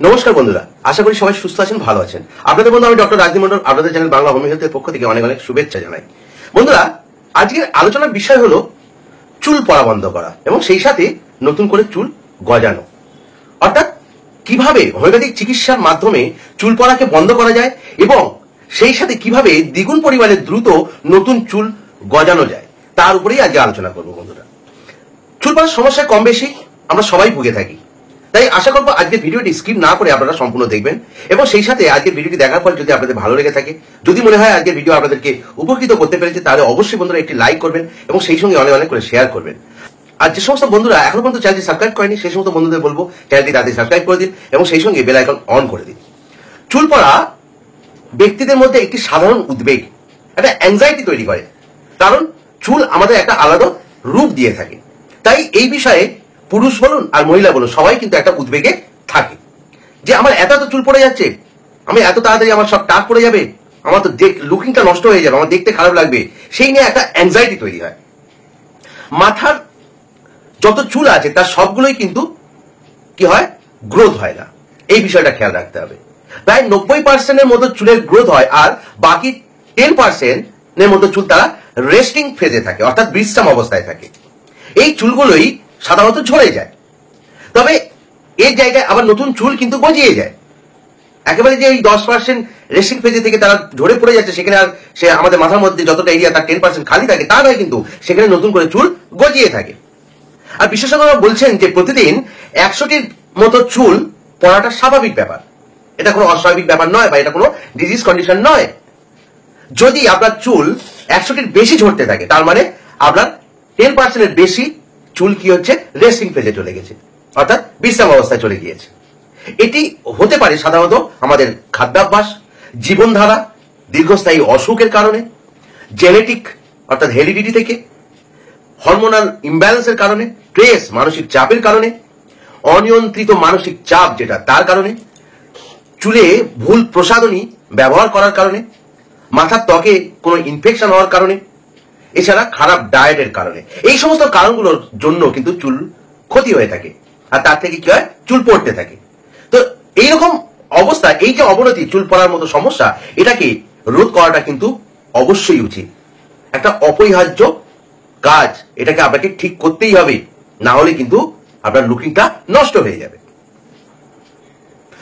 নমস্কার বন্ধুরা, আশা করি সবাই সুস্থ আছেন, ভালো আছেন। আপনাদের বন্ধু আমি ডক্টর রাজদীপ মন্ডল, আপনাদের চ্যানেল বাংলা হোমিও হেলথের পক্ষ থেকে অনেক অনেক শুভেচ্ছা জানাই। বন্ধুরা, আজকের আলোচনার বিষয় হলো চুল পড়া বন্ধ করা এবং সেই সাথে নতুন করে চুল গজানো, অর্থাৎ কিভাবে হোমিওপ্যাথিক চিকিৎসার মাধ্যমে চুল পড়াকে বন্ধ করা যায় এবং সেই সাথে কিভাবে দ্বিগুণ পরিমাণে দ্রুত নতুন চুল গজানো যায়, তার উপরেই আজকে আলোচনা করবো। বন্ধুরা, চুল পড়ার সমস্যায় কম বেশি আমরা সবাই ভুগে থাকি, তাই আশা করবো আজকের ভিডিওটি স্কিপ না করে আপনারা সম্পূর্ণ দেখবেন এবং সেই সাথে আজকের ভিডিওটি দেখার পর যদি আপনাদের ভালো লেগে থাকে, যদি মনে হয় আজকের ভিডিও আপনাদেরকে উপকৃত করতে পেরেছে, তাহলে অবশ্যই বন্ধুরা একটি লাইক করবেন এবং সেই সঙ্গে অনেক অনেক করে শেয়ার করবেন। আর যে সমস্ত বন্ধুরা এখনো পর্যন্ত চ্যানেলটি সাবস্ক্রাইব করেনি, সেই সমস্ত বন্ধুদের বলবো চ্যানেলটি তাদের সাবস্ক্রাইব করে দিন এবং সেই সঙ্গে বেল আইকন অন করে দিন। চুল পড়া ব্যক্তিদের মধ্যে একটি সাধারণ উদ্বেগ, একটা অ্যাংজাইটি তৈরি করে, কারণ চুল আমাদের একটা আলাদা রূপ দিয়ে থাকে। তাই এই বিষয়ে পুরুষ বলুন আর মহিলা বলুন সবাই কিন্তু একটা উদ্বেগে থাকে যে আমার এত চুল পড়ে যাচ্ছে, আমি এত তাড়াতাড়ি আমার সব টাক পড়ে যাবে, আমার তো লুকিংটা নষ্ট হয়ে যাবে, আমার দেখতে খারাপ লাগবে, সেই নিয়ে একটা অ্যাংজাইটি তৈরি হয়। মাথার যত চুল আছে তার সবগুলোই কিন্তু কি হয়, গ্রোথ হয় না। এই বিষয়টা খেয়াল রাখতে হবে। প্রায় 90% মতো চুলের গ্রোথ হয় আর বাকি 10% মতো চুল তারা রেস্টিং ফেজে থাকে, অর্থাৎ বিশ্রাম অবস্থায় থাকে। এই চুলগুলোই সাধারণত ঝরে যায়, তবে এর জায়গায় আবার নতুন চুল কিন্তু গজিয়ে যায়। একেবারে যে এই 10% রেস্টিং ফেজে থেকে তারা ঝরে পড়ে যাচ্ছে, সেখানে আর সে আমাদের মাথার মধ্যে যতটা এরিয়া তার 10% খালি থাকে তা নয়, কিন্তু সেখানে নতুন করে চুল গজিয়ে থাকে। আর বিশেষজ্ঞরা বলছেন যে প্রতিদিন 100টির মতো চুল পড়াটা স্বাভাবিক ব্যাপার, এটা কোনো অস্বাভাবিক ব্যাপার নয় বা এটা কোনো ডিজিজ কন্ডিশন নয়। যদি আপনার চুল 100টির বেশি ঝরতে থাকে, তার মানে আপনার 10% বেশি চুল কি হচ্ছে, রেস্টিং ফেজে চলে গেছে, অর্থাৎ বিশ্রাম অবস্থায় চলে গিয়েছে। এটি হতে পারে সাধারণত আমাদের খাদ্যাভ্যাস, জীবনধারা, দীর্ঘস্থায়ী অসুখের কারণে, জেনেটিক অর্থাৎ হেরিডিটি থেকে, হরমোনাল ইমব্যালেন্সের কারণে, স্ট্রেস মানসিক চাপের কারণে, অনিয়ন্ত্রিত মানসিক চাপ যেটা তার কারণে, চুলে ভুল প্রসাধনী ব্যবহার করার কারণে, মাথার ত্বকে কোনো ইনফেকশন হওয়ার কারণে, এছাড়া খারাপ ডায়েটের কারণে। এই সমস্ত কারণগুলোর জন্য কিন্তু চুল ক্ষতি হয়ে থাকে আর তার থেকে কি হয়, চুল পড়তে থাকে। তো এইরকম অবস্থা, এই যে অবনতি, চুল পড়ার মতো সমস্যা, এটাকে রোধ করাটা কিন্তু অবশ্যই উচিত, একটা অপরিহার্য কাজ। এটাকে আপনাকে ঠিক করতেই হবে, না হলে কিন্তু আপনার লুকিংটা নষ্ট হয়ে যাবে।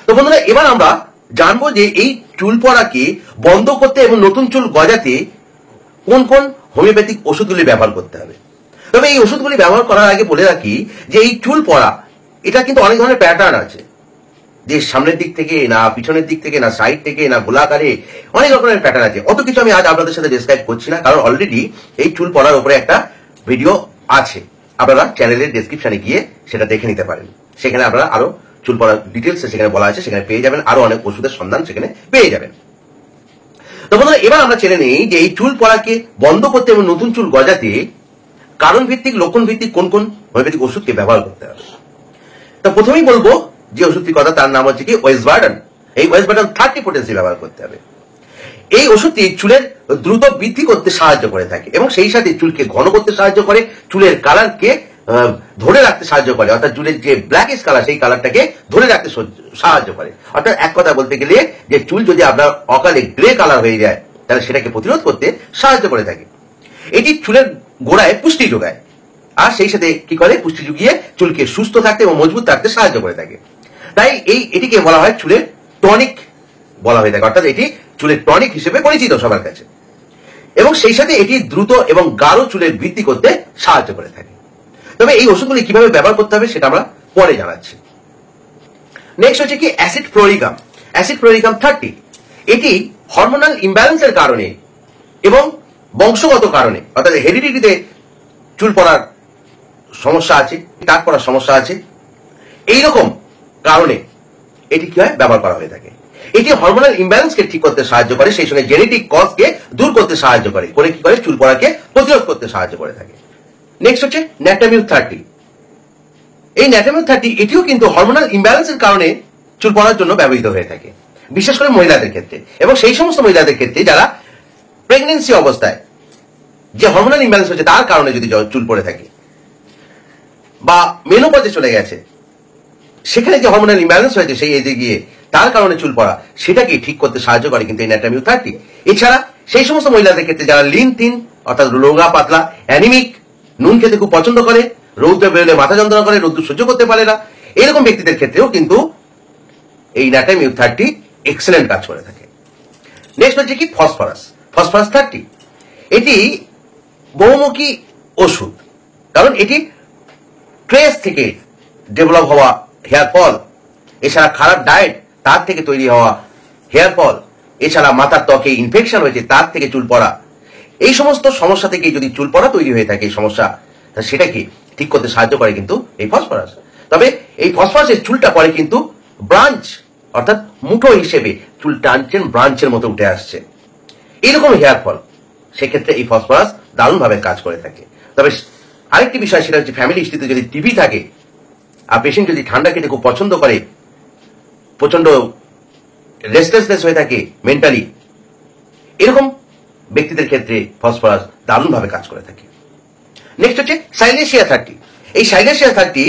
তো বন্ধুরা, এবার আমরা জানবো যে এই চুল পড়াকে বন্ধ করতে এবং নতুন চুল গজাতে কোন কোন হোমিওপ্যাথিক ওষুধগুলি ব্যবহার করতে হবে। তবে এই ওষুধগুলি ব্যবহার করার আগে বলে রাখি যে এই চুল পড়া, এটা কিন্তু অনেক ধরনের প্যাটার্ন আছে, যে সামনের দিক থেকে না পিছনের দিক থেকে না সাইড থেকে না গোলাকারে, অনেক রকমের প্যাটার্ন আছে। অত কিছু আমি আজ আপনাদের সাথে ডিসক্রাইব করছি না, কারণ অলরেডি এই চুল পড়ার উপরে একটা ভিডিও আছে, আপনারা চ্যানেলের ডেসক্রিপশনে গিয়ে সেটা দেখে নিতে পারেন। সেখানে আপনারা আরো চুল পড়ার ডিটেলস সেখানে বলা আছে, সেখানে পেয়ে যাবেন, আরো অনেক ওষুধের সন্ধান সেখানে পেয়ে যাবেন। তো বন্ধুরা, এবার আমরা জেনে নেই যে এই চুল পড়াকে বন্ধ করতে এবং নতুন চুল গজাতে কারণ ভিত্তিক, লক্ষণ ভিত্তিক কোন কোন হোমিওপ্যাথিক ওষুধকে ব্যবহার করতে হবে। তো প্রথমেই বলবো যে ওষুধটির কথা, তার নাম হচ্ছে কি ওয়েসবার্ডন। এই ওয়েসবার্ডন 30 পোটেন্সি ব্যবহার করতে হবে। এই ওষুধটি চুলের দ্রুত বৃদ্ধি করতে সাহায্য করে থাকে এবং সেই সাথে চুলকে ঘন করতে সাহায্য করে, চুলের কালারকে ধরে রাখতে সাহায্য করে, অর্থাৎ চুলের যে ব্ল্যাকিশ কালার সেই কালারটাকে ধরে রাখতে সাহায্য করে। অর্থাৎ এক কথা বলতে গেলে যে চুল যদি আপনার অকালে গ্রে কালার হয়ে যায়, তাহলে সেটাকে প্রতিরোধ করতে সাহায্য করে থাকে। এটি চুলের গোড়ায় পুষ্টি যোগায় আর সেই সাথে কি করে, পুষ্টি যুগিয়ে চুলকে সুস্থ থাকতে এবং মজবুত থাকতে সাহায্য করে থাকে। তাই এটিকে বলা হয় চুলের টনিক বলা হয়ে থাকে, অর্থাৎ এটি চুলের টনিক হিসেবে পরিচিত সবার কাছে। এবং সেই সাথে এটি দ্রুত এবং গাঢ় চুলের বৃদ্ধি করতে সাহায্য করে থাকে। তবে এই ওষুধগুলি কিভাবে ব্যবহার করতে হবে সেটা আমরা পরে জানাচ্ছি। নেক্সট হচ্ছে কি অ্যাসিড ফ্লোরিকাম। অ্যাসিড ফ্লোরিকাম 30 এটি হরমোনাল ইমব্যালেন্সের কারণে এবং বংশগত কারণে, অর্থাৎ হেরিডিটিতে চুল পড়ার সমস্যা আছে, টাক পড়ার সমস্যা আছে, এইরকম কারণে এটি কি হয়, ব্যবহার করা হয়ে থাকে। এটি হরমোনাল ইমব্যালেন্সকে ঠিক করতে সাহায্য করে, সেই সঙ্গে জেনেটিক কজকে দূর করতে সাহায্য করে, কি করে, চুল পড়াকে প্রতিরোধ করতে সাহায্য করে থাকে। নেক্সট হচ্ছে ন্যাটামিউ 30। এই ন্যাটামিউ 30 এটিও কিন্তু হরমোনাল ইমব্যালেন্সের কারণে চুল পড়ার জন্য ব্যবহৃত হয়ে থাকে, বিশেষ করে মহিলাদের ক্ষেত্রে এবং সেই সমস্ত মহিলাদের ক্ষেত্রে যারা প্রেগনেন্সি অবস্থায় যে হরমোনাল ইমব্যালেন্স হচ্ছে তার কারণে যদি চুল পড়ে থাকে বা মেনোপজে চলে গেছে, সেখানে যে হরমোনাল ইমব্যালেন্স হয়েছে সেই এজে গিয়ে তার কারণে চুল পড়া, সেটাকে ঠিক করতে সাহায্য করে কিন্তু এই ন্যাটামিউ 30। এছাড়া সেই সমস্ত মহিলাদের ক্ষেত্রে যারা লিন থিন অর্থাৎ রোগা পাতলা, অ্যানিমিক, নুন খেতে খুব পছন্দ করে, রৌদ্রে বেরোলে মাথা যন্ত্রণা করে, রৌদ্র সহ্য করতে পারে না, এরকম ব্যক্তিদের ক্ষেত্রেও কিন্তু এই ন্যাটামিউ 30 এক্সেলেন্ট কাজ করে থাকে। নেক্সট হচ্ছে কি ফসফরাস। ফসফরাস 30 এটি বহুমুখী ওষুধ, কারণ এটি ট্রেস থেকে ডেভেলপ হওয়া হেয়ার ফল, এছাড়া খারাপ ডায়েট তার থেকে তৈরি হওয়া হেয়ার ফল, এছাড়া মাথার ত্বকে ইনফেকশন হয়েছে তার থেকে চুল পড়া, এই সমস্ত সমস্যা থেকে যদি চুল পড়া তৈরি হয়ে থাকে সমস্যা, সেটাকে ঠিক করতে সাহায্য করে কিন্তু এই ফসফরাস। তবে এই ফসফরাসের চুলটা পরে কিন্তু ব্রাঞ্চ অর্থাৎ মুঠো হিসেবে চুল টানছেন ব্রাঞ্চের মতো উঠে আসছে, এরকম হেয়ার ফল, সেক্ষেত্রে এই ফসফরাস দারুণভাবে কাজ করে থাকে। তবে আরেকটি বিষয়, সেটা হচ্ছে ফ্যামিলি হিস্ট্রিতে যদি টিবি থাকে আর পেশেন্ট যদি ঠান্ডা খেতে খুব পছন্দ করে, প্রচন্ড রেস্টলেসনেস হয়ে থাকে মেন্টালি, এরকম ব্যক্তিদের ক্ষেত্রে ফসফরাস দারুণভাবে কাজ করে থাকে। নেক্সট হচ্ছে সাইলেশিয়া 30। এই সাইলেশিয়া 30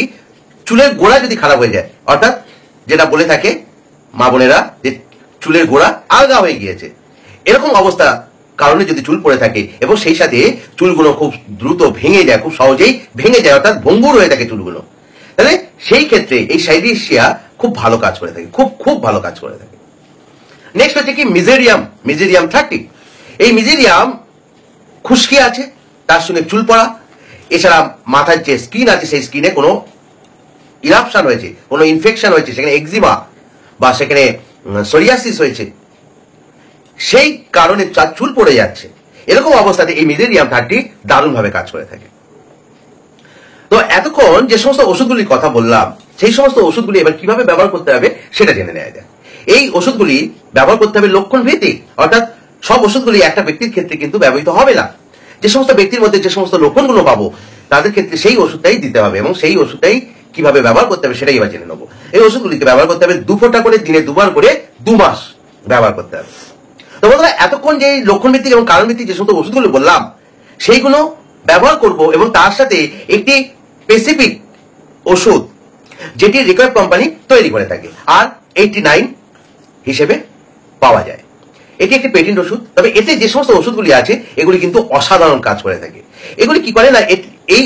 চুলের গোড়া যদি খারাপ হয়ে যায়, অর্থাৎ যেটা বলে থাকে মা বোনেরা যে চুলের গোড়া আলগা হয়ে গিয়েছে, এরকম অবস্থা কারণে যদি চুল পড়ে থাকে এবং সেই সাথে চুলগুলো খুব দ্রুত ভেঙে যায়, খুব সহজেই ভেঙে যায়, অর্থাৎ ভঙ্গুর হয়ে থাকে চুলগুলো, তাহলে সেই ক্ষেত্রে এই সাইলেশিয়া খুব ভালো কাজ করে থাকে, খুব খুব ভালো কাজ করে থাকে। নেক্সট হচ্ছে কি মিজেরিয়াম। মিজেরিয়াম 30 এই মিজেরিয়াম খুশকি আছে, তার সঙ্গে চুল পড়া, এছাড়া মাথার যে স্কিন আছে সেই স্কিনে কোনো ইরাপশন হয়েছে, কোনো ইনফেকশন হয়েছে, সেখানে এক্সিমা বা সেখানে সোরিয়াসিস হয়েছে, সেই কারণে চুল পড়ে যাচ্ছে, এরকম অবস্থাতে এই মিজেরিয়াম 30 দারুণভাবে কাজ করে থাকে। তো এতক্ষণ যে সমস্ত ওষুধগুলির কথা বললাম, সেই সমস্ত ওষুধগুলি এবার কিভাবে ব্যবহার করতে হবে সেটা জেনে নেওয়া যায়। এই ওষুধগুলি ব্যবহার করতে হবে লক্ষণ ভিত্তিক, অর্থাৎ সব ওষুধগুলি একটা ব্যক্তির ক্ষেত্রে কিন্তু ব্যবহৃত হবে না। যে সমস্ত ব্যক্তির মধ্যে যে সমস্ত লক্ষণগুলো পাবো তাদের ক্ষেত্রে সেই ওষুধটাই দিতে হবে এবং সেই ওষুধটাই কিভাবে ব্যবহার করতে হবে সেটাই এবার জেনে নেবো। এই ওষুধগুলিকে ব্যবহার করতে হবে 2 ফোঁটা করে দিনে 2 বার করে 2 মাস ব্যবহার করতে হবে। তো বন্ধুরা, এতক্ষণ যে লক্ষণ ভিত্তিক এবং কারণ ভিত্তিক যে সমস্ত ওষুধগুলো বললাম সেইগুলো ব্যবহার করব এবং তার সাথে একটি স্পেসিফিক ওষুধ যেটি রিকোয়ার কোম্পানি তৈরি করে থাকে আর 89 হিসেবে পাওয়া যায়। এটি একটি পেটেন্ট ওষুধ, তবে এতে যে সমস্ত ওষুধগুলি আছে এগুলি কিন্তু অসাধারণ কাজ করে থাকে। এগুলি কি করে না, এই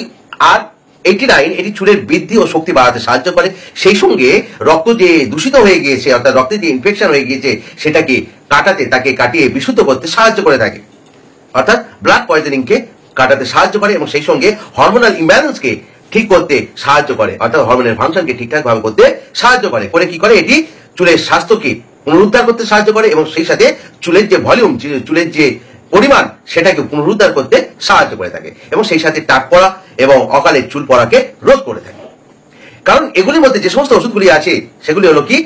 আর 89 এটি চুলের বৃদ্ধি ও শক্তি বাড়াতে সাহায্য করে, সেই সঙ্গে রক্ত যে দূষিত হয়ে গিয়েছে অর্থাৎ রক্তে যে ইনফেকশন হয়ে গিয়েছে সেটাকে কাটাতে, তাকে কাটিয়ে বিশুদ্ধ করতে সাহায্য করে থাকে, অর্থাৎ ব্লাড পয়জনিংকে কাটাতে সাহায্য করে এবং সেই সঙ্গে হরমোনাল ইমব্যালেন্সকে ঠিক করতে সাহায্য করে, অর্থাৎ হরমোনের ফাংশনকে ঠিকঠাক ভাবে করতে সাহায্য করে। কি করে এটি চুলের স্বাস্থ্যকে পুনরুদ্ধার করতে সাহায্য করে এবং সেই সাথে চুলের যে ভলিউম, চুলের যে পরিমাণ সেটাকে পুনরুদ্ধার করতে সাহায্য করে থাকে এবং সেই সাথে টাক পড়া এবং অকালে চুল পড়াকে রোধ করে থাকে। কারণ এগুলির মধ্যে যে সমস্ত ওষুধগুলি আছে সেগুলি হলো কি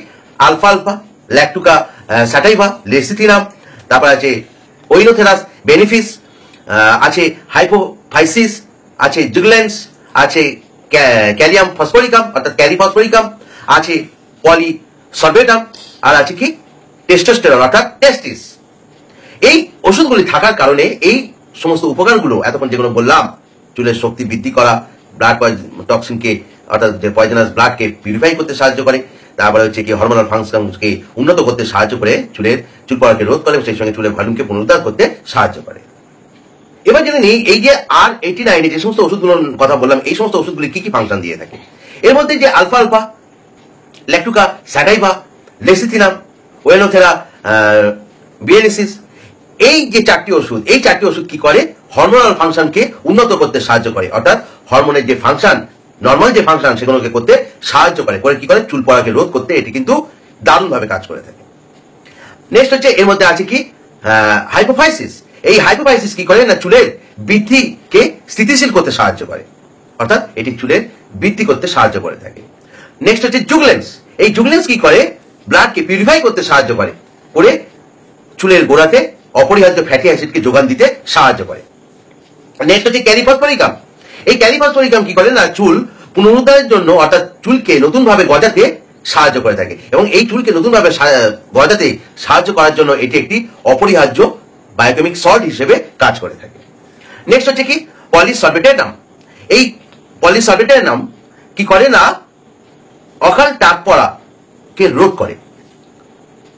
আলফা আলফা, ল্যাকটুকা স্যাটাইভা, লেসিথিনাম, তারপর আছে ওইনোথেরাস বেনিফিস, আছে হাইপোফাইসিস, আছে জুগলেন্স, আছে ক্যালিয়াম ফসফোরিকাম অর্থাৎ ক্যালিফসফোরিকাম, আছে পলিসরবেটাম, আর আছে কি টেস্টোস্টেরন অর্থাৎ টেস্টিস। এই ওষুধগুলি থাকার কারণে এই সমস্ত উপকারগুলো এতক্ষণ যেগুলো বললাম, চুলের শক্তি বৃদ্ধি করা, ব্লাড টক্সিনকে অর্থাৎ যে পয়জনাস ব্লাডকে পিউরিফাই করতে সাহায্য করে, তারপরে হচ্ছে কি হরমোনাল ফাংশনকে উন্নত করতে সাহায্য করে, চুল পড়াকে রোধ করে, সেই সঙ্গে চুলের ভলিউমকে পুনরুদ্ধার করতে সাহায্য করে। এবার জেনে নিই এই যে R89 যে সমস্ত ওষুধগুলোর কথা বললাম, এই সমস্ত ওষুধগুলি কি কি ফাংশন দিয়ে থাকে। এর মধ্যে যে আলফা আলফা, ল্যাকটুকা স্যাটাইভা, লেসিথিনাম, ওয়েনোথেরা বিএনএসিস, এই যে 4টি ওষুধ, এই 4টি ওষুধ কি করে হরমোনাল ফাংশনকে উন্নত করতে সাহায্য করে, অর্থাৎ হরমোনের যে ফাংশন, নর্মাল যে ফাংশন সেগুলোকে করতে সাহায্য করে। কি করে চুল পড়াকে রোধ করতে এটি কিন্তু দারুণভাবে কাজ করে থাকে। নেক্সট হচ্ছে এর মধ্যে আছে কি হাইপোফাইসিস। এই হাইপোফাইসিস কি করে না চুলের বৃদ্ধিকে স্থিতিশীল করতে সাহায্য করে, অর্থাৎ এটি চুলের বৃদ্ধি করতে সাহায্য করে থাকে। নেক্সট হচ্ছে জুগলেন্স। এই জুগলেন্স কি করে ব্লাডকে পিউরিফাই করতে সাহায্য করে, চুলের গোড়াতে অপরিহার্য ফ্যাটি অ্যাসিডকে যোগান দিতে সাহায্য করে। নেক্সট হচ্ছে ক্যালিফসফোরিকাম। এই ক্যালিফসফোরিকাম কি করে না চুল পুনরুদ্ধারের জন্য অর্থাৎ চুলকে নতুন ভাবে গজাতে সাহায্য করে থাকে এবং এই চুলকে নতুন ভাবে গজাতে সাহায্য করার জন্য এটি একটি অপরিহার্য বায়োকেমিক সল্ট হিসেবে কাজ করে থাকে। নেক্সট হচ্ছে কি পলিসরবেটেনাম। এই পলিসরবেটেনাম কি করে না অকাল টাক পড়াকে রোধ করে,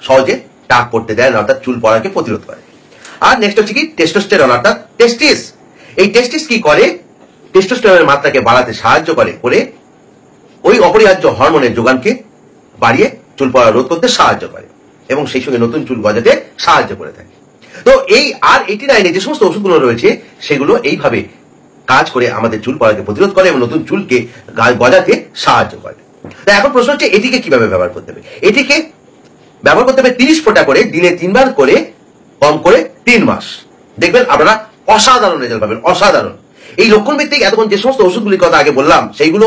সহজে টাক পড়তে দেয় না, অর্থাৎ চুল পড়াকে প্রতিরোধ করে। আর নেক্সট হচ্ছে কি টেস্টোস্টেরন অর্থাৎ টেস্টিস। এই টেস্টিস কি করে, টেস্টোস্টেরনের মাত্রাকে বাড়াতে সাহায্য করে ওই অপরিহার্য হরমোনের যোগানকে বাড়িয়ে চুল পড়া রোধ করতে সাহায্য করে এবং সেই সঙ্গে নতুন চুল গজাতে সাহায্য করে থাকে। তো এই R89 যে সমস্ত ওষুধগুলো রয়েছে সেগুলো এইভাবে কাজ করে আমাদের চুল পড়াকে প্রতিরোধ করে এবং নতুন চুলকে গজাতে সাহায্য করে। তা এখন প্রশ্ন হচ্ছে এটিকে কিভাবে ব্যবহার করতে হবে। এটিকে ব্যবহার করতে হবে 30 ফোঁটা করে দিনে 3 বার করে, কম করে 3 মাস। দেখবেন আপনারা অসাধারণ রেজাল্ট পাবেন, অসাধারণ। এই লক্ষণ ভিত্তিক এতক্ষণ যে সমস্ত ওষুধগুলির কথা আগে বললাম সেইগুলো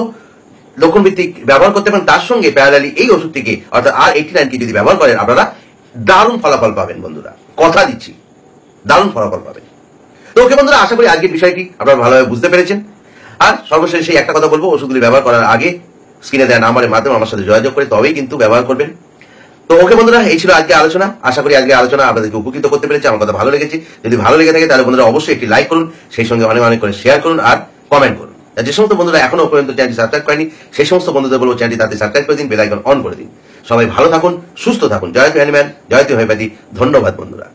লক্ষণ ভিত্তিক ব্যবহার করতে পারেন, তার সঙ্গে প্যারালালি এই ওষুধটিকে অর্থাৎ R89 কে যদি ব্যবহার করেন আপনারা দারুণ ফলাফল পাবেন বন্ধুরা, কথা দিচ্ছি দারুণ ফলাফল পাবেন। তো ওকে বন্ধুরা, আশা করি আজকের বিষয়টি আপনারা ভালোভাবে বুঝতে পেরেছেন। আর সর্বশেষে সেই একটা কথা বলবো, ওষুধগুলি ব্যবহার করার আগে স্ক্রিনে দেওয়া নাম্বারের মাধ্যমে আমার সাথে যোগাযোগ করে তবেই কিন্তু ব্যবহার করবেন। তো ওকে বন্ধুরা, এই ছিল আজকে আলোচনা। আশা করি আজকে আলোচনা আপনাদেরকে উপকৃত করতে পেরেছে, আমার কথা ভালো লেগেছে। যদি ভালো লেগে থাকে তাহলে বন্ধুরা অবশ্যই একটি লাইক করুন, সেই সঙ্গে অনেক অনেক করে শেয়ার করুন আর কমেন্ট করুন। যে সমস্ত বন্ধুরা এখনো পর্যন্ত চ্যানেলটি সাবস্ক্রাইব করেনি সেই সমস্ত বন্ধুদের বলবো চ্যানেলটি তাতে সাবস্ক্রাইব করে দিন, বেল আইকন অন করে দিন। সবাই ভালো থাকুন, সুস্থ থাকুন। জয়তু হ্যানিম্যান, জয়তু হোমিওপ্যাথি। ধন্যবাদ বন্ধুরা।